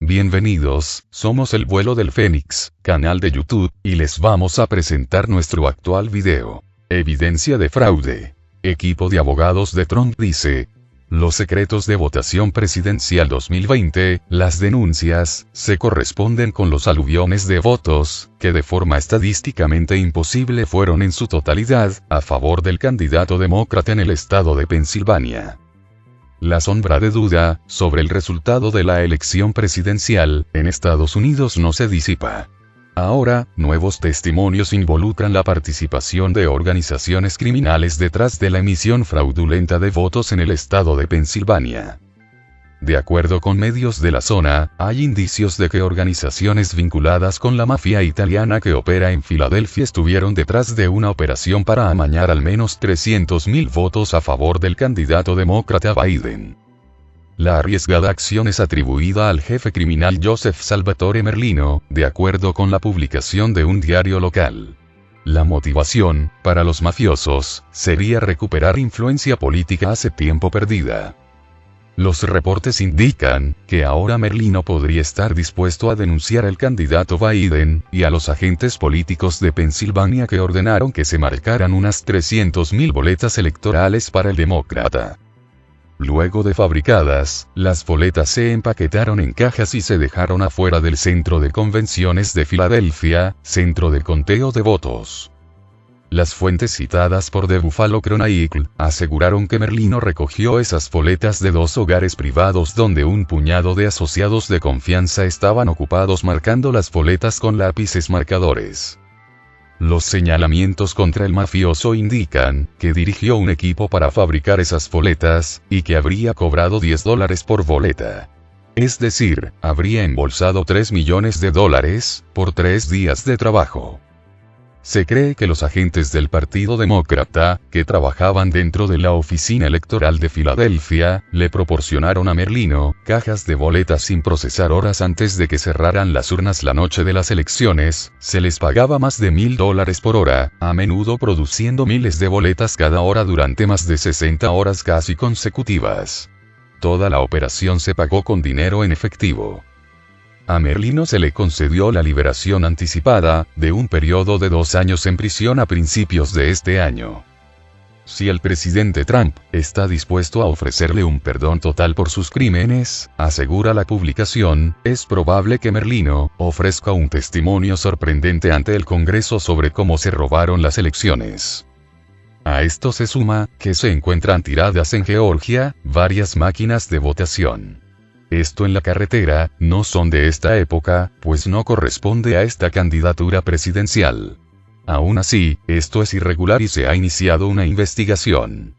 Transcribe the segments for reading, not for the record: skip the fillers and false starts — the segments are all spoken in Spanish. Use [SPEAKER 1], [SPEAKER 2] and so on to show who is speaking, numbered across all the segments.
[SPEAKER 1] Bienvenidos, somos El Vuelo del Fénix, canal de YouTube, y les vamos a presentar nuestro actual video. Evidencia de fraude. Equipo de abogados de Trump dice: los secretos de votación presidencial 2020, las denuncias, se corresponden con los aluviones de votos, que de forma estadísticamente imposible fueron en su totalidad, a favor del candidato demócrata en el estado de Pensilvania. La sombra de duda, sobre el resultado de la elección presidencial, en Estados Unidos no se disipa. Ahora, nuevos testimonios involucran la participación de organizaciones criminales detrás de la emisión fraudulenta de votos en el estado de Pensilvania. De acuerdo con medios de la zona, hay indicios de que organizaciones vinculadas con la mafia italiana que opera en Filadelfia estuvieron detrás de una operación para amañar al menos 300.000 votos a favor del candidato demócrata Biden. La arriesgada acción es atribuida al jefe criminal Joseph Salvatore Merlino, de acuerdo con la publicación de un diario local. La motivación, para los mafiosos, sería recuperar influencia política hace tiempo perdida. Los reportes indican que ahora Merlino podría estar dispuesto a denunciar al candidato Biden, y a los agentes políticos de Pensilvania que ordenaron que se marcaran unas 300.000 boletas electorales para el demócrata. Luego de fabricadas, las boletas se empaquetaron en cajas y se dejaron afuera del centro de convenciones de Filadelfia, centro de conteo de votos. Las fuentes citadas por The Buffalo Chronicle aseguraron que Merlino recogió esas boletas de 2 hogares privados donde un puñado de asociados de confianza estaban ocupados marcando las boletas con lápices marcadores. Los señalamientos contra el mafioso indican que dirigió un equipo para fabricar esas boletas, y que habría cobrado $10 por boleta. Es decir, habría embolsado $3 millones por 3 días de trabajo. Se cree que los agentes del Partido Demócrata, que trabajaban dentro de la oficina electoral de Filadelfia, le proporcionaron a Merlino cajas de boletas sin procesar horas antes de que cerraran las urnas la noche de las elecciones. Se les pagaba más de $1,000 por hora, a menudo produciendo miles de boletas cada hora durante más de 60 horas casi consecutivas. Toda la operación se pagó con dinero en efectivo. A Merlino se le concedió la liberación anticipada, de un periodo de 2 años en prisión a principios de este año. Si el presidente Trump está dispuesto a ofrecerle un perdón total por sus crímenes, asegura la publicación, es probable que Merlino ofrezca un testimonio sorprendente ante el Congreso sobre cómo se robaron las elecciones. A esto se suma, que se encuentran tiradas en Georgia, varias máquinas de votación. Esto en la carretera, no son de esta época, pues no corresponde a esta candidatura presidencial. Aún así, esto es irregular y se ha iniciado una investigación.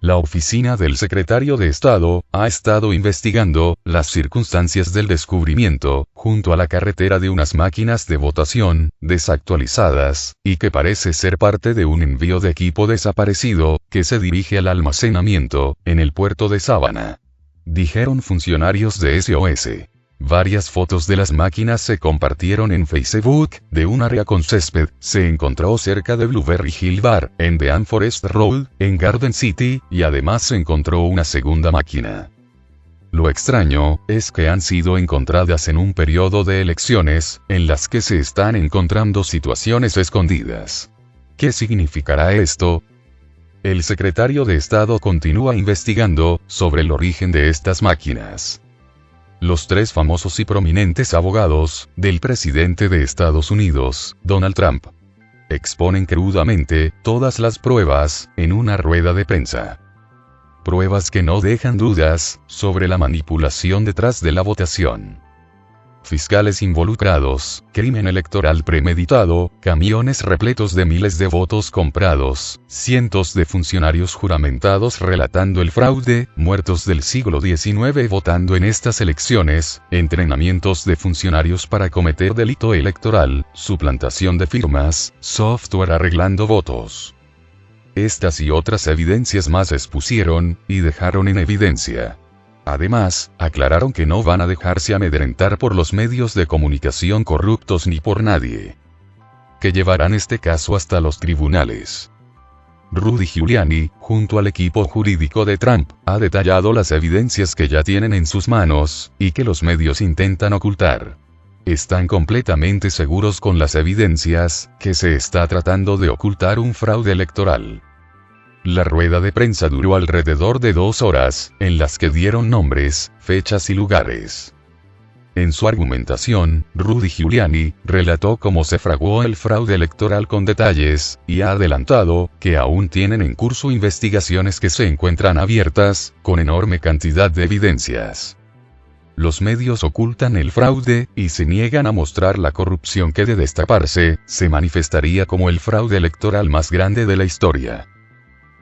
[SPEAKER 1] La oficina del secretario de Estado ha estado investigando las circunstancias del descubrimiento, junto a la carretera, de unas máquinas de votación desactualizadas, y que parece ser parte de un envío de equipo desaparecido, que se dirige al almacenamiento, en el puerto de Savannah. Dijeron funcionarios de SOS. Varias fotos de las máquinas se compartieron en Facebook. De un área con césped se encontró cerca de Blueberry Hill Bar, en Dean Forest Road, en Garden City, y además se encontró una segunda máquina. Lo extraño es que han sido encontradas en un periodo de elecciones, en las que se están encontrando situaciones escondidas. ¿Qué significará esto? El secretario de Estado continúa investigando sobre el origen de estas máquinas. Los 3 famosos y prominentes abogados del presidente de Estados Unidos, Donald Trump, exponen crudamente todas las pruebas en una rueda de prensa. Pruebas que no dejan dudas sobre la manipulación detrás de la votación. Fiscales involucrados, crimen electoral premeditado, camiones repletos de miles de votos comprados, cientos de funcionarios juramentados relatando el fraude, muertos del siglo XIX votando en estas elecciones, entrenamientos de funcionarios para cometer delito electoral, suplantación de firmas, software arreglando votos. Estas y otras evidencias más expusieron, y dejaron en evidencia. Además, aclararon que no van a dejarse amedrentar por los medios de comunicación corruptos ni por nadie. Que llevarán este caso hasta los tribunales. Rudy Giuliani, junto al equipo jurídico de Trump, ha detallado las evidencias que ya tienen en sus manos, y que los medios intentan ocultar. Están completamente seguros con las evidencias, que se está tratando de ocultar un fraude electoral. La rueda de prensa duró alrededor de 2 horas, en las que dieron nombres, fechas y lugares. En su argumentación, Rudy Giuliani relató cómo se fraguó el fraude electoral con detalles, y ha adelantado que aún tienen en curso investigaciones que se encuentran abiertas, con enorme cantidad de evidencias. Los medios ocultan el fraude, y se niegan a mostrar la corrupción que de destaparse, se manifestaría como el fraude electoral más grande de la historia.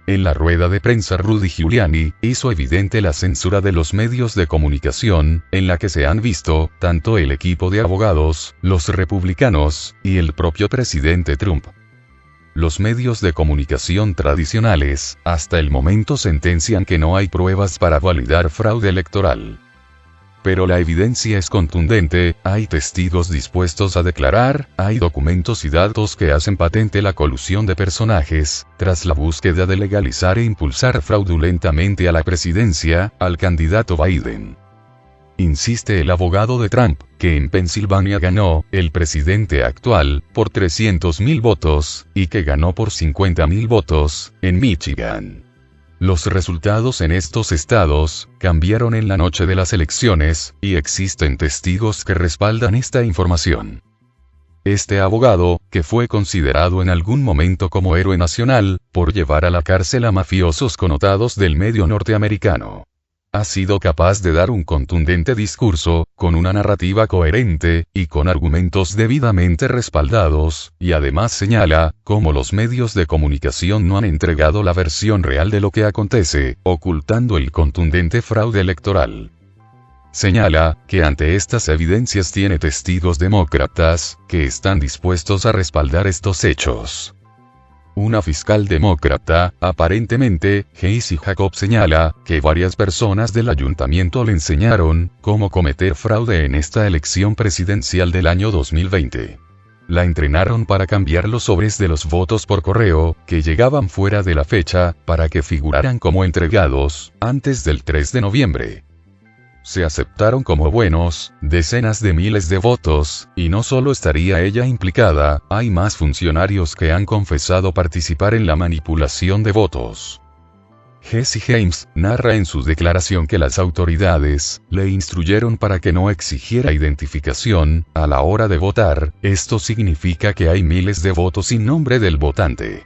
[SPEAKER 1] En la rueda de prensa Rudy Giuliani hizo evidente la censura de los medios de comunicación, en la que se han visto, tanto el equipo de abogados, los republicanos, y el propio presidente Trump. Los medios de comunicación tradicionales, hasta el momento sentencian que no hay pruebas para validar fraude electoral. Pero la evidencia es contundente, hay testigos dispuestos a declarar, hay documentos y datos que hacen patente la colusión de personajes, tras la búsqueda de legalizar e impulsar fraudulentamente a la presidencia, al candidato Biden. Insiste el abogado de Trump, que en Pensilvania ganó, el presidente actual, por 300.000 votos, y que ganó por 50.000 votos, en Michigan. Los resultados en estos estados cambiaron en la noche de las elecciones, y existen testigos que respaldan esta información. Este abogado, que fue considerado en algún momento como héroe nacional, por llevar a la cárcel a mafiosos connotados del medio norteamericano, ha sido capaz de dar un contundente discurso, con una narrativa coherente, y con argumentos debidamente respaldados, y además señala, cómo los medios de comunicación no han entregado la versión real de lo que acontece, ocultando el contundente fraude electoral. Señala, que ante estas evidencias tiene testigos demócratas, que están dispuestos a respaldar estos hechos. Una fiscal demócrata, aparentemente, Casey Jacob, señala, que varias personas del ayuntamiento le enseñaron cómo cometer fraude en esta elección presidencial del año 2020. La entrenaron para cambiar los sobres de los votos por correo, que llegaban fuera de la fecha, para que figuraran como entregados, antes del 3 de noviembre. Se aceptaron como buenos, decenas de miles de votos, y no solo estaría ella implicada, hay más funcionarios que han confesado participar en la manipulación de votos. Jesse James narra en su declaración que las autoridades le instruyeron para que no exigiera identificación a la hora de votar, esto significa que hay miles de votos sin nombre del votante.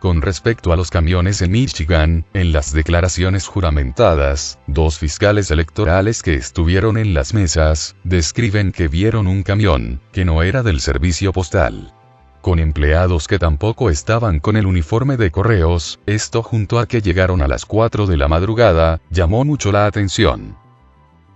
[SPEAKER 1] Con respecto a los camiones en Michigan, en las declaraciones juramentadas, 2 fiscales electorales que estuvieron en las mesas, describen que vieron un camión, que no era del servicio postal, con empleados que tampoco estaban con el uniforme de correos, esto junto a que llegaron a las 4 de la madrugada, llamó mucho la atención.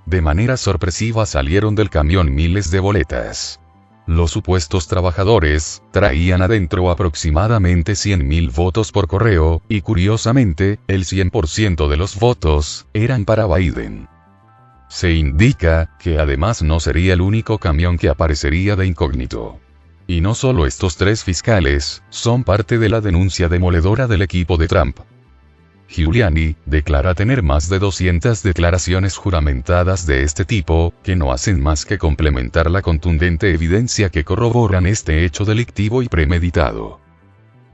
[SPEAKER 1] De manera sorpresiva salieron del camión miles de boletas. Los supuestos trabajadores traían adentro aproximadamente 100.000 votos por correo, y curiosamente, el 100% de los votos eran para Biden. Se indica que además no sería el único camión que aparecería de incógnito. Y no solo estos 3 fiscales son parte de la denuncia demoledora del equipo de Trump. Giuliani declara tener más de 200 declaraciones juramentadas de este tipo, que no hacen más que complementar la contundente evidencia que corroboran este hecho delictivo y premeditado.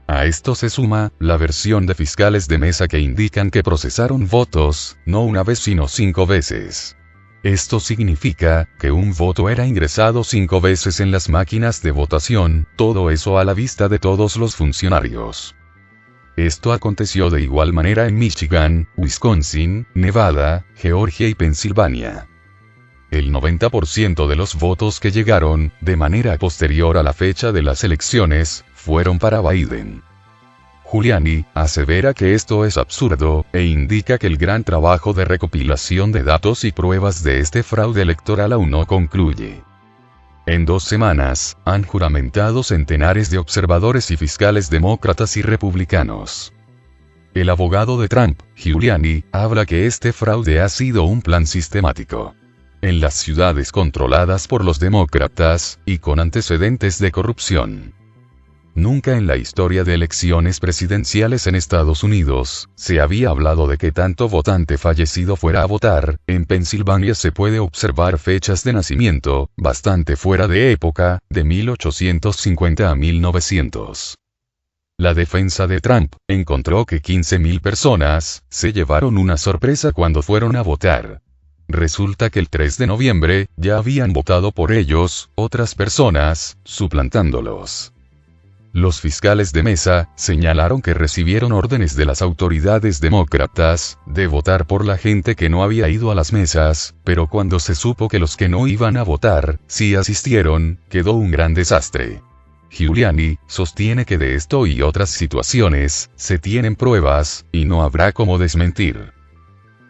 [SPEAKER 1] A esto se suma la versión de fiscales de mesa que indican que procesaron votos, no una vez sino 5 veces. Esto significa que un voto era ingresado 5 veces en las máquinas de votación, todo eso a la vista de todos los funcionarios. Esto aconteció de igual manera en Michigan, Wisconsin, Nevada, Georgia y Pensilvania. El 90% de los votos que llegaron, de manera posterior a la fecha de las elecciones, fueron para Biden. Giuliani asevera que esto es absurdo, e indica que el gran trabajo de recopilación de datos y pruebas de este fraude electoral aún no concluye. En 2 semanas, han juramentado centenares de observadores y fiscales demócratas y republicanos. El abogado de Trump, Giuliani, habla que este fraude ha sido un plan sistemático en las ciudades controladas por los demócratas, y con antecedentes de corrupción. Nunca en la historia de elecciones presidenciales en Estados Unidos se había hablado de que tanto votante fallecido fuera a votar. En Pensilvania se puede observar fechas de nacimiento bastante fuera de época, de 1850 a 1900. La defensa de Trump encontró que 15.000 personas se llevaron una sorpresa cuando fueron a votar. Resulta que el 3 de noviembre ya habían votado por ellos otras personas, suplantándolos. Los fiscales de mesa señalaron que recibieron órdenes de las autoridades demócratas de votar por la gente que no había ido a las mesas, pero cuando se supo que los que no iban a votar sí asistieron, quedó un gran desastre. Giuliani sostiene que de esto y otras situaciones se tienen pruebas, y no habrá cómo desmentir.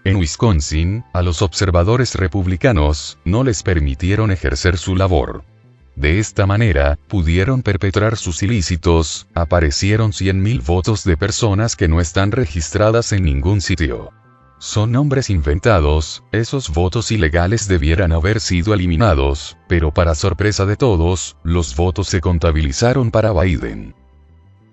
[SPEAKER 1] En Wisconsin, a los observadores republicanos no les permitieron ejercer su labor. De esta manera, pudieron perpetrar sus ilícitos. Aparecieron 100.000 votos de personas que no están registradas en ningún sitio. Son nombres inventados. Esos votos ilegales debieran haber sido eliminados, pero para sorpresa de todos, los votos se contabilizaron para Biden.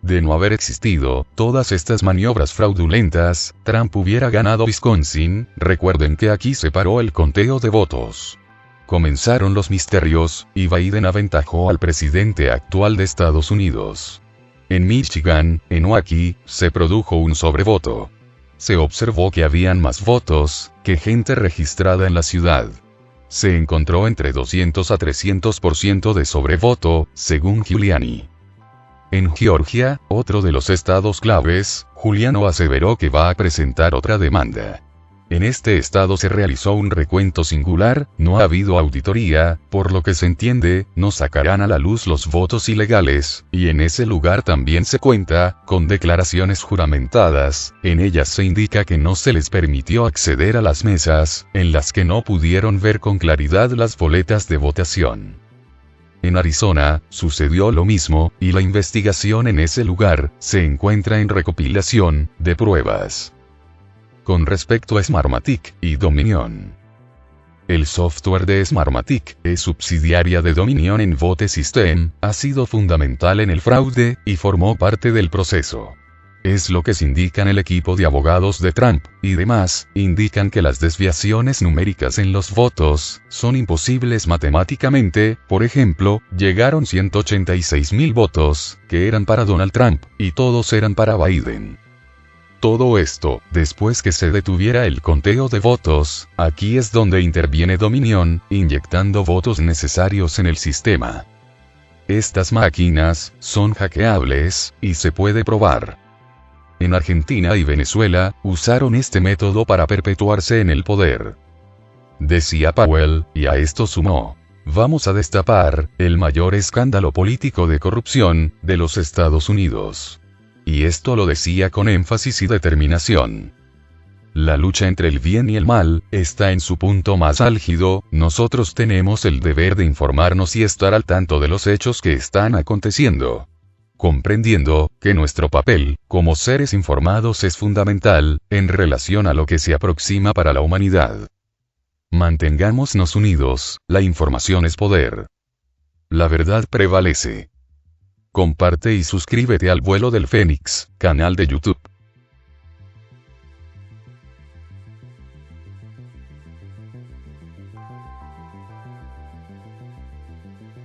[SPEAKER 1] De no haber existido todas estas maniobras fraudulentas, Trump hubiera ganado Wisconsin. Recuerden que aquí se paró el conteo de votos. Comenzaron los misterios, y Biden aventajó al presidente actual de Estados Unidos. En Michigan, en Milwaukee, se produjo un sobrevoto. Se observó que habían más votos que gente registrada en la ciudad. Se encontró entre 200 a 300% de sobrevoto, según Giuliani. En Georgia, otro de los estados claves, Giuliani aseveró que va a presentar otra demanda. En este estado se realizó un recuento singular, no ha habido auditoría, por lo que se entiende, no sacarán a la luz los votos ilegales, y en ese lugar también se cuenta con declaraciones juramentadas. En ellas se indica que no se les permitió acceder a las mesas, en las que no pudieron ver con claridad las boletas de votación. En Arizona, sucedió lo mismo, y la investigación en ese lugar se encuentra en recopilación de pruebas. Con respecto a Smartmatic y Dominion. El software de Smartmatic es subsidiaria de Dominion en Vote System, ha sido fundamental en el fraude, y formó parte del proceso. Es lo que se indica en el equipo de abogados de Trump, y demás, indican que las desviaciones numéricas en los votos son imposibles matemáticamente. Por ejemplo, llegaron 186.000 votos, que eran para Donald Trump, y todos eran para Biden. Todo esto, después que se detuviera el conteo de votos. Aquí es donde interviene Dominion, inyectando votos necesarios en el sistema. Estas máquinas son hackeables, y se puede probar. En Argentina y Venezuela, usaron este método para perpetuarse en el poder. Decía Powell, y a esto sumó: vamos a destapar el mayor escándalo político de corrupción de los Estados Unidos. Y esto lo decía con énfasis y determinación. La lucha entre el bien y el mal está en su punto más álgido. Nosotros tenemos el deber de informarnos y estar al tanto de los hechos que están aconteciendo, comprendiendo que nuestro papel como seres informados es fundamental en relación a lo que se aproxima para la humanidad. Mantengámonos unidos. La información es poder. La verdad prevalece. Comparte y suscríbete al Vuelo del Fénix, canal de YouTube.